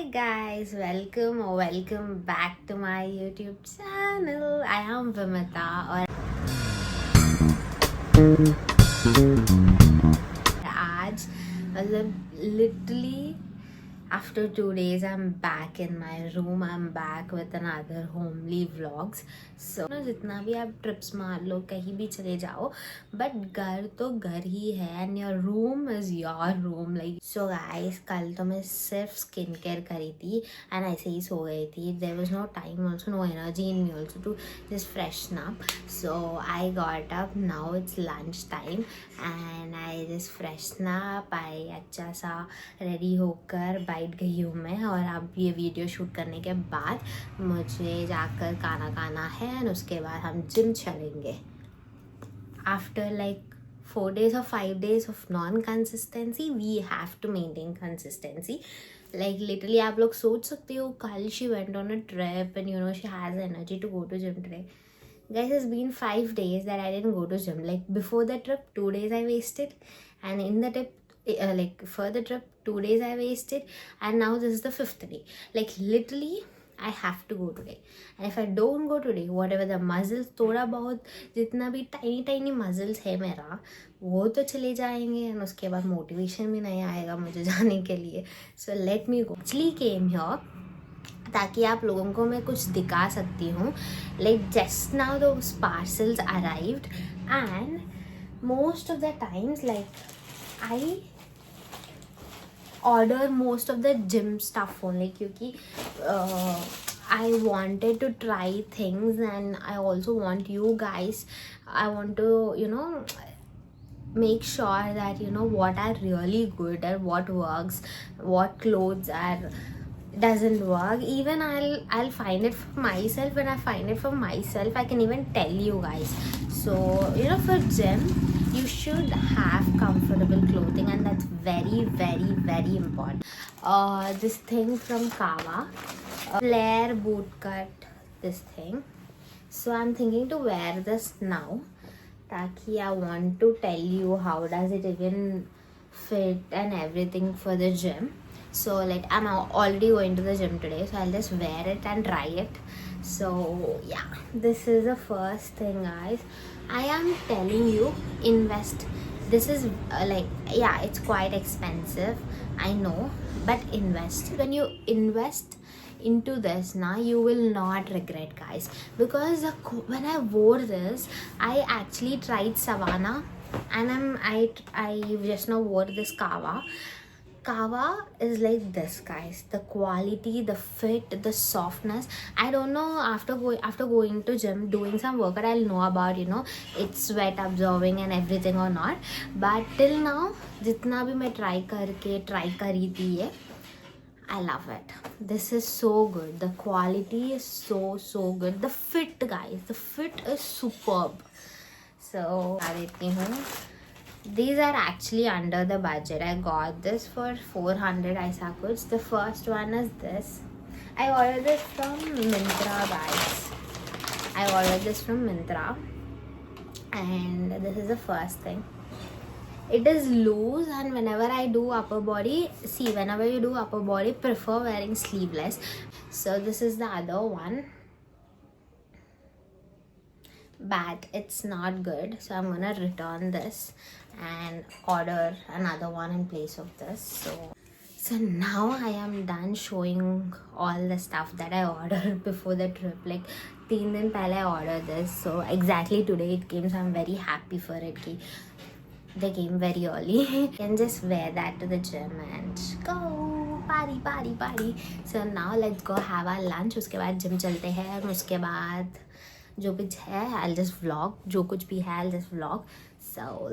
Hey guys, welcome back to my YouTube channel. I am Vimita और आज literally after 2 days I'm back in my room. I'm back with another homely vlogs. So जितना भी आप trips मार लो, कहीं भी चले जाओ, बट घर तो घर ही है and your room is your room. Like so guys, कल तो मैं सिर्फ स्किन केयर करी थी एंड ऐसे ही सो गई थी. There was no time also, no energy in me also to just freshen up. So I got up, now it's lunch time and I just freshen up. I अच्छा सा ready होकर बैठ गई हूँ मैं, और अब ये वीडियो शूट करने के बाद मुझे जाकर खाना खाना है एंड उसके बाद हम जिम चलेंगे. After like 4 days or 5 days of non-consistency, we have to maintain consistency. Like literally आप लोग सोच सकते हो, कल she went on a trip and you know she has energy to go to gym today. Guys, it's been 5 days that I didn't go to gym. Like before the trip 2 days I wasted, and in the trip like for the trip 2 days I wasted, and now this is the 5th day. Like literally I have to go today, and if I don't go today, whatever the muscles, थोड़ा बहुत जितना भी tiny muscles है मेरा, वो तो चले जाएंगे एंड उसके बाद मोटिवेशन भी नहीं आएगा मुझे जाने के लिए. So let me go. Actually came here ताकि आप लोगों को मैं कुछ दिखा सकती हूँ. Like just now those parcels arrived and most of the times like I order most of the gym stuff only क्योंकि I wanted to try things, and I also want you guys, I want to make sure that what are really good and what works, what clothes are doesn't work. Even I'll find it for myself. When I find it for myself, I can even tell you guys. So for gym you should have comfortable clothing, and that's very important. This thing from Kava, flare boot cut, this thing. So I'm thinking to wear this now, taki I want to tell you how does it even fit and everything for the gym. So like I'm already going to the gym today, so I'll just wear it and try it. So yeah, this is the first thing, guys. I am telling you, invest. This is it's quite expensive, I know, but invest. When you invest into this now, you will not regret, guys, because when I wore this, I actually tried Savannah, and I just now wore this Kava is like this, guys. The quality, the fit, the softness. I don't know, after going to gym, doing some workout, I'll know about it's sweat absorbing and everything or not. But till now, जितना भी मैं try करी थी ये, I love it. This is so good. The quality is so good. The fit, guys, the fit is superb. So आ देती हूँ. These are actually under the budget. I got this for 400 aisa kuch. The first one is this. I ordered this from Myntra, guys. I ordered this from Myntra, and this is the first thing. It is loose, and whenever I do upper body, whenever you do upper body, prefer wearing sleeveless. So this is the other one, but it's not good, so I'm gonna return this and order another one in place of this. So now I am done showing all the stuff that I ordered before the trip. Like 3 दिन पहले I ordered this, so exactly today it came, so I'm very happy for it. They came very early. And just wear that to the gym and go party. So now let's go have our lunch. उसके बाद gym चलते हैं, और उसके बाद जो कुछ है I'll just vlog. जो कुछ भी है I'll just vlog. So